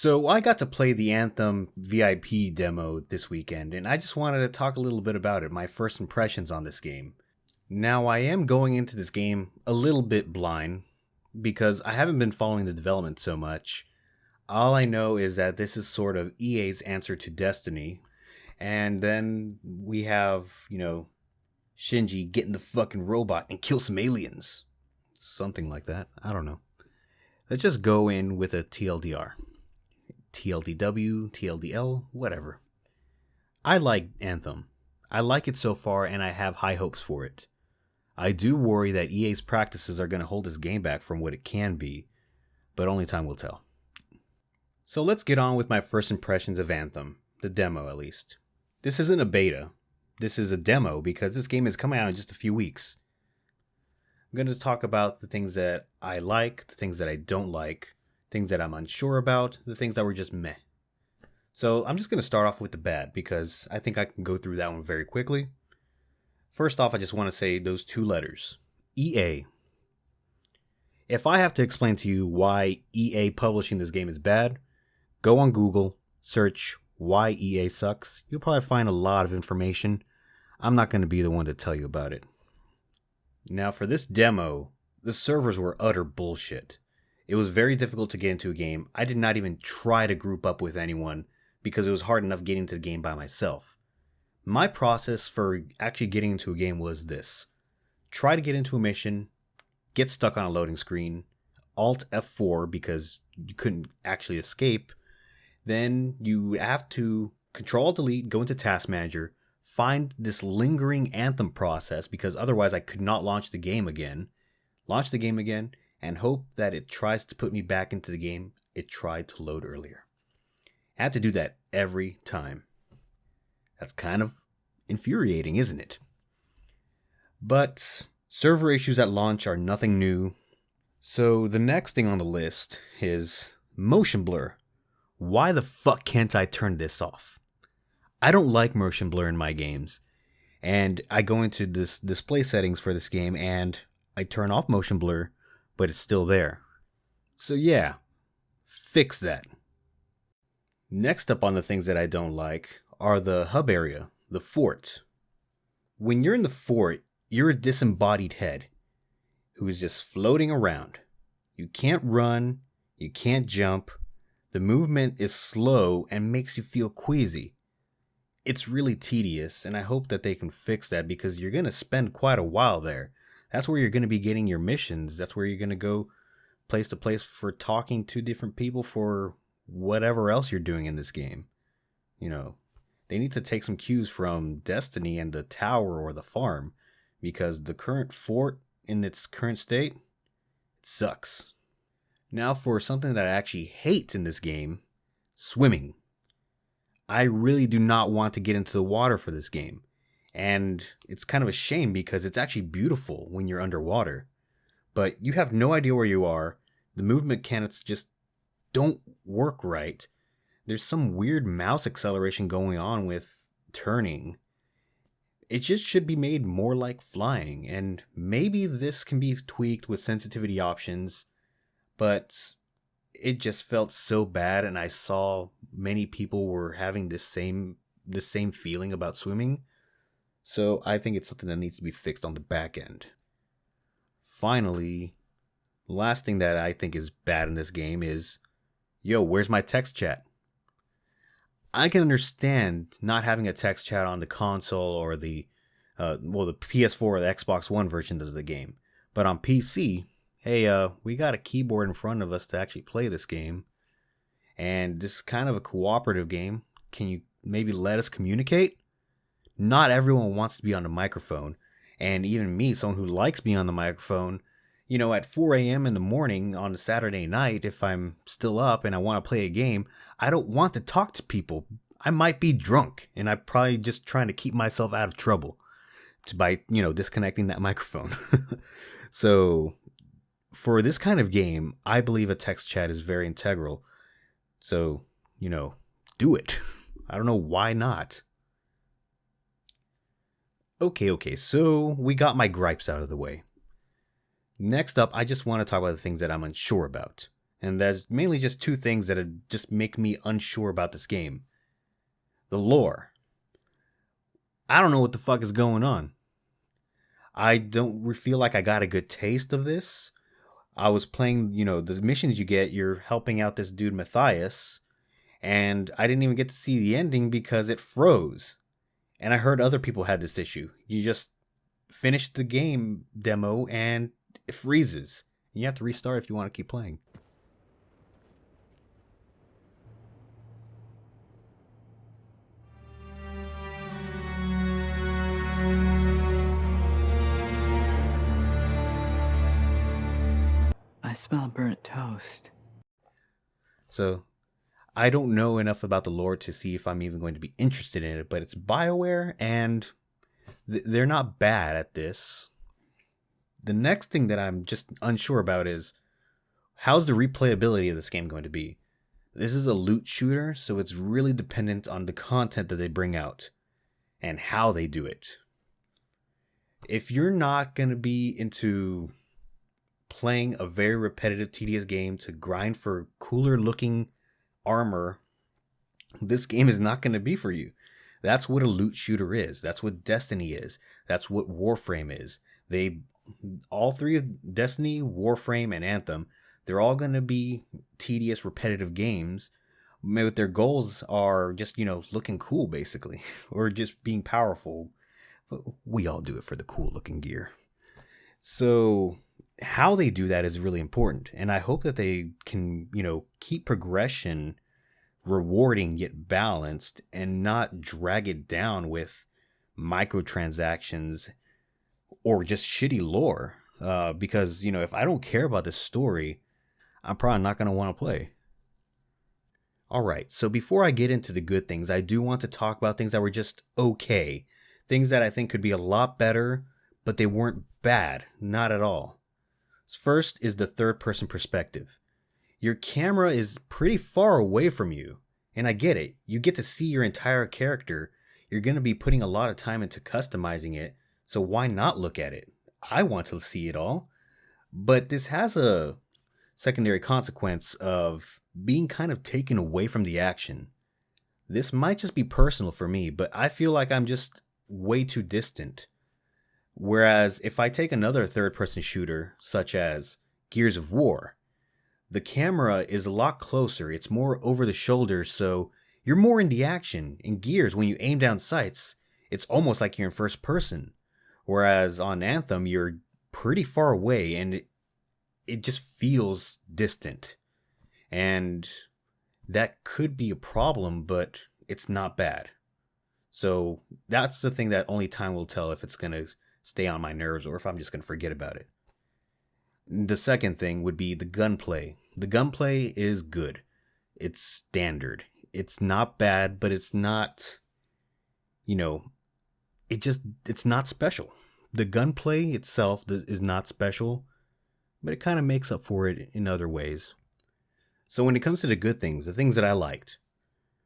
So I got to play the Anthem VIP demo this weekend, and I just wanted to talk a little bit about it, my first impressions on this game. Now, I am going into this game a little bit blind, because I haven't been following the development so much. All I know is that this is sort of EA's answer to Destiny, and then we have, Shinji get in the fucking robot and kill some aliens. Something like that. I don't know. Let's just go in with a TLDR. TLDW, TLDL, whatever. I like Anthem. I like it so far, and I have high hopes for it. I do worry that EA's practices are going to hold this game back from what it can be, but only time will tell. So let's get on with my first impressions of Anthem, the demo at least. This isn't a beta. This is a demo because this game is coming out in just a few weeks. I'm going to talk about the things that I like, the things that I don't like, things that I'm unsure about, the things that were just meh. So I'm just going to start off with the bad because I think I can go through that one very quickly. First off, I just want to say those two letters, EA. If I have to explain to you why EA publishing this game is bad, go on Google, search why EA sucks. You'll probably find a lot of information. I'm not going to be the one to tell you about it. Now for this demo, the servers were utter bullshit. It was very difficult to get into a game. I did not even try to group up with anyone because it was hard enough getting to the game by myself. My process for actually getting into a game was this. Try to get into a mission, get stuck on a loading screen, Alt F4 because you couldn't actually escape. Then you have to Control Delete, go into Task Manager, find this lingering Anthem process because otherwise I could not launch the game again. Launch the game again, and hope that it tries to put me back into the game it tried to load earlier. I had to do that every time. That's kind of infuriating, isn't it? But server issues at launch are nothing new. So the next thing on the list is motion blur. Why the fuck can't I turn this off? I don't like motion blur in my games. And I go into this display settings for this game and I turn off motion blur, but it's still there. So yeah, fix that. Next up on the things that I don't like are the hub area, the fort. When you're in the fort, you're a disembodied head who is just floating around. You can't run, you can't jump, the movement is slow and makes you feel queasy. It's really tedious, and I hope that they can fix that because you're going to spend quite a while there. That's where you're going to be getting your missions. That's where you're going to go place to place for talking to different people for whatever else you're doing in this game. They need to take some cues from Destiny and the tower or the farm because the current fort in its current state, it sucks. Now for something that I actually hate in this game, swimming. I really do not want to get into the water for this game. And it's kind of a shame because it's actually beautiful when you're underwater. But you have no idea where you are. The movement mechanics just don't work right. There's some weird mouse acceleration going on with turning. It just should be made more like flying. And maybe this can be tweaked with sensitivity options. But it just felt so bad. And I saw many people were having this same feeling about swimming. So I think it's something that needs to be fixed on the back end. Finally, the last thing that I think is bad in this game is, where's my text chat? I can understand not having a text chat on the console or the PS4 or the Xbox One version of the game. But on PC, we got a keyboard in front of us to actually play this game. And this is kind of a cooperative game. Can you maybe let us communicate? Not everyone wants to be on the microphone. And even me, someone who likes being on the microphone, at 4 a.m. in the morning on a Saturday night, if I'm still up and I want to play a game, I don't want to talk to people. I might be drunk and I'm probably just trying to keep myself out of trouble by, disconnecting that microphone. So for this kind of game, I believe a text chat is very integral. So, do it. I don't know why not. Okay, so we got my gripes out of the way. Next up, I just want to talk about the things that I'm unsure about. And there's mainly just two things that just make me unsure about this game. The lore. I don't know what the fuck is going on. I don't feel like I got a good taste of this. I was playing, the missions you get, you're helping out this dude Matthias, and I didn't even get to see the ending because it froze. And I heard other people had this issue. You just finish the game demo and it freezes. You have to restart if you want to keep playing. I smell burnt toast. So, I don't know enough about the lore to see if I'm even going to be interested in it, but it's BioWare, and they're not bad at this. The next thing that I'm just unsure about is, how's the replayability of this game going to be? This is a loot shooter, so it's really dependent on the content that they bring out and how they do it. If you're not going to be into playing a very repetitive, tedious game to grind for cooler looking armor, this game is not going to be for you. That's what a loot shooter is. That's what Destiny is. That's what Warframe is. All three of Destiny, Warframe, and Anthem, they're all going to be tedious, repetitive games. But their goals are just, looking cool, basically, or just being powerful. But we all do it for the cool looking gear. So how they do that is really important. And I hope that they can, keep progression rewarding yet balanced and not drag it down with microtransactions or just shitty lore. Because, if I don't care about this story, I'm probably not going to want to play. All right, so before I get into the good things, I do want to talk about things that were just okay. Things that I think could be a lot better, but they weren't bad, not at all. First is the third-person perspective. Your camera is pretty far away from you, and I get it. You get to see your entire character. You're going to be putting a lot of time into customizing it, so why not look at it? I want to see it all. But this has a secondary consequence of being kind of taken away from the action. This might just be personal for me, but I feel like I'm just way too distant. Whereas if I take another third-person shooter, such as Gears of War, the camera is a lot closer. It's more over the shoulder, so you're more in the action. In Gears, when you aim down sights, it's almost like you're in first person. Whereas on Anthem, you're pretty far away, and it just feels distant. And that could be a problem, but it's not bad. So that's the thing that only time will tell if it's going to stay on my nerves or if I'm just going to forget about it. The second thing would be the gunplay. The gunplay is good. It's standard. It's not bad, but it's not, it's not special. The gunplay itself is not special, but it kind of makes up for it in other ways. So when it comes to the good things, the things that I liked,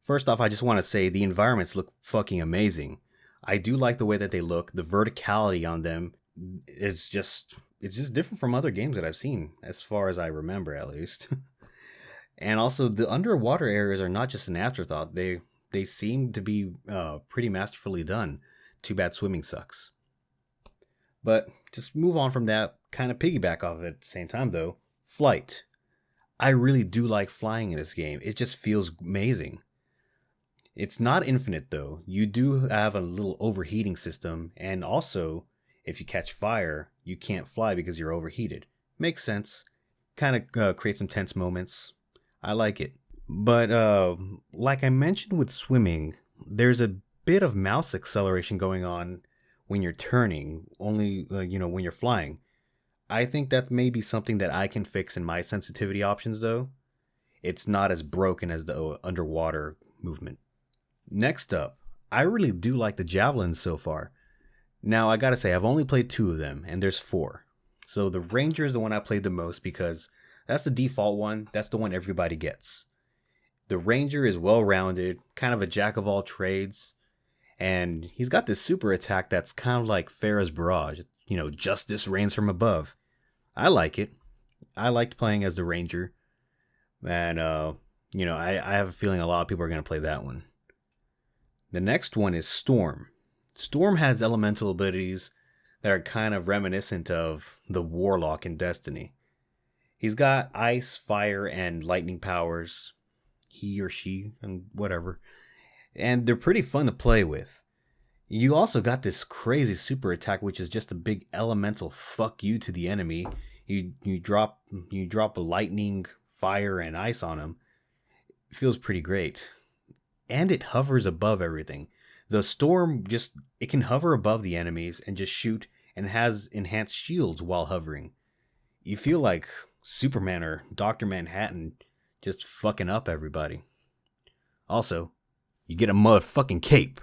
first off, I just want to say the environments look fucking amazing. I do like the way that they look. The verticality on them is just different from other games that I've seen, as far as I remember at least. And also the underwater areas are not just an afterthought. They seem to be pretty masterfully done. Too bad swimming sucks. But just move on from that, kind of piggyback off of it at the same time though. Flight. I really do like flying in this game. It just feels amazing. It's not infinite though. You do have a little overheating system, and also if you catch fire, you can't fly because you're overheated. Makes sense. Kind of creates some tense moments. I like it. But like I mentioned with swimming, there's a bit of mouse acceleration going on when you're turning, only when you're flying. I think that may be something that I can fix in my sensitivity options though. It's not as broken as the underwater movement. Next up, I really do like the javelins so far. Now I gotta say, I've only played 2 of them, and there's 4. So the Ranger is the one I played the most because that's the default one. That's the one everybody gets. The Ranger is well-rounded, kind of a jack of all trades. And he's got this super attack that's kind of like Farah's Barrage. Justice reigns from above. I like it. I liked playing as the Ranger. And, I have a feeling a lot of people are going to play that one. The next one is Storm. Storm has elemental abilities that are kind of reminiscent of the Warlock in Destiny. He's got ice, fire, and lightning powers. He or she, and whatever. And they're pretty fun to play with. You also got this crazy super attack, which is just a big elemental fuck you to the enemy. You drop a lightning, fire, and ice on him. It feels pretty great. And it hovers above everything. The storm it can hover above the enemies and just shoot, and has enhanced shields while hovering. You feel like Superman or Dr. Manhattan just fucking up everybody. Also, you get a motherfucking cape.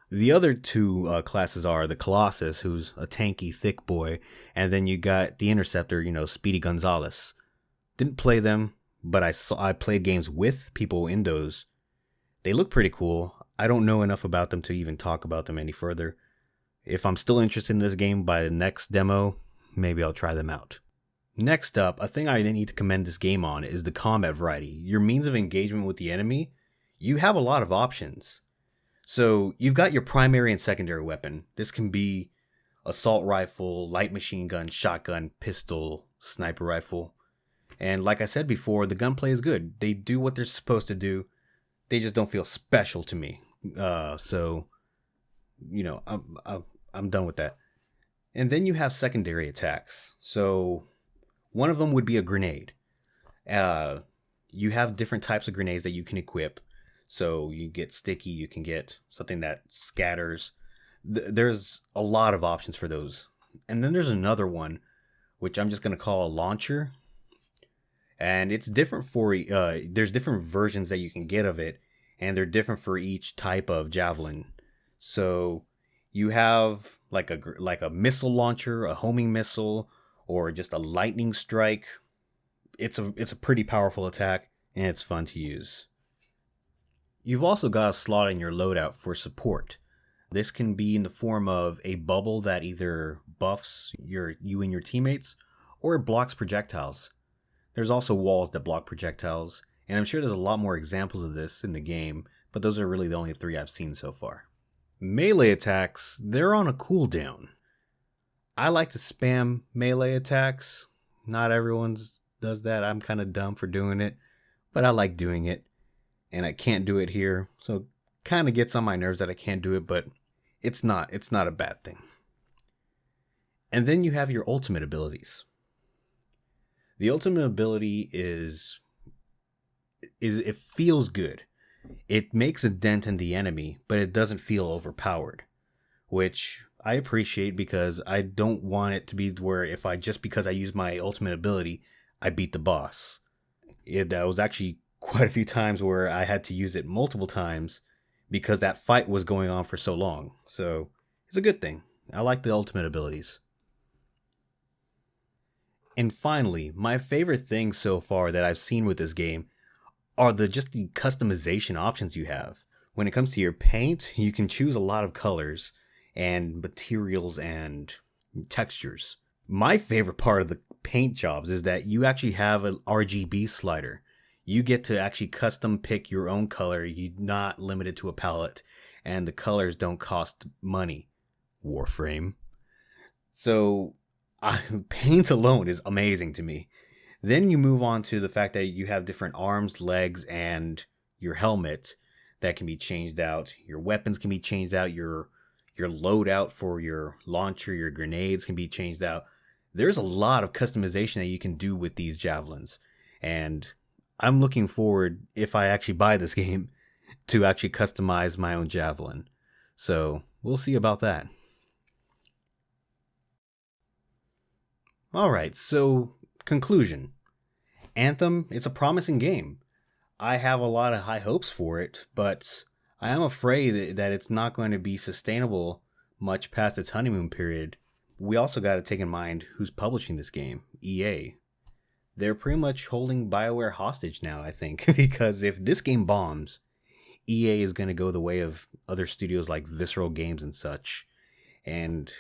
The other two classes are the Colossus, who's a tanky, thick boy, and then you got the Interceptor, Speedy Gonzalez. Didn't play them, but I played games with people in those. They look pretty cool. I don't know enough about them to even talk about them any further. If I'm still interested in this game by the next demo, maybe I'll try them out. Next up, a thing I need to commend this game on is the combat variety. Your means of engagement with the enemy, you have a lot of options. So you've got your primary and secondary weapon. This can be assault rifle, light machine gun, shotgun, pistol, sniper rifle. And like I said before, the gunplay is good. They do what they're supposed to do. They just don't feel special to me. I'm done with that. And then you have secondary attacks. So one of them would be a grenade. You have different types of grenades that you can equip. So you get sticky, you can get something that scatters. There's a lot of options for those. And then there's another one, which I'm just going to call a launcher. And it's different there's different versions that you can get of it, and they're different for each type of javelin. So you have like a missile launcher, a homing missile, or just a lightning strike. It's a pretty powerful attack, and it's fun to use. You've also got a slot in your loadout for support. This can be in the form of a bubble that either buffs you and your teammates, or it blocks projectiles. There's also walls that block projectiles, and I'm sure there's a lot more examples of this in the game, but those are really the only three I've seen so far. Melee attacks, they're on a cooldown. I like to spam melee attacks. Not everyone does that. I'm kind of dumb for doing it, but I like doing it. And I can't do it here, so it kind of gets on my nerves that I can't do it, but it's not a bad thing. And then you have your ultimate abilities. The ultimate ability is it feels good. It makes a dent in the enemy, but it doesn't feel overpowered, which I appreciate because I don't want it to be where because I use my ultimate ability, I beat the boss. That was actually quite a few times where I had to use it multiple times because that fight was going on for so long. So it's a good thing. I like the ultimate abilities. And finally, my favorite thing so far that I've seen with this game are the customization options you have. When it comes to your paint, you can choose a lot of colors and materials and textures. My favorite part of the paint jobs is that you actually have an RGB slider. You get to actually custom pick your own color. You're not limited to a palette, and the colors don't cost money. Warframe. So paint alone is amazing to me. Then you move on to the fact that you have different arms, legs, and your helmet that can be changed out. Your weapons can be changed out. Your loadout for your launcher, your grenades can be changed out. There's a lot of customization that you can do with these javelins. And I'm looking forward, if I actually buy this game, to actually customize my own javelin. So we'll see about that. Alright, so conclusion. Anthem, it's a promising game. I have a lot of high hopes for it, but I am afraid that it's not going to be sustainable much past its honeymoon period. We also got to take in mind who's publishing this game, EA. They're pretty much holding BioWare hostage now, I think, because if this game bombs, EA is going to go the way of other studios like Visceral Games and such, and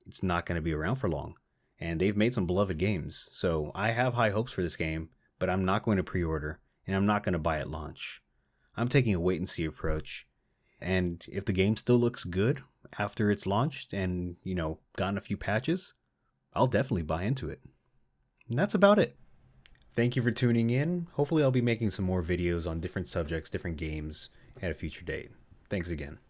it's not going to be around for long. and they've made some beloved games. So I have high hopes for this game, but I'm not going to pre-order, and I'm not going to buy at launch. I'm taking a wait-and-see approach, and if the game still looks good after it's launched and, gotten a few patches, I'll definitely buy into it. And that's about it. Thank you for tuning in. Hopefully I'll be making some more videos on different subjects, different games at a future date. Thanks again.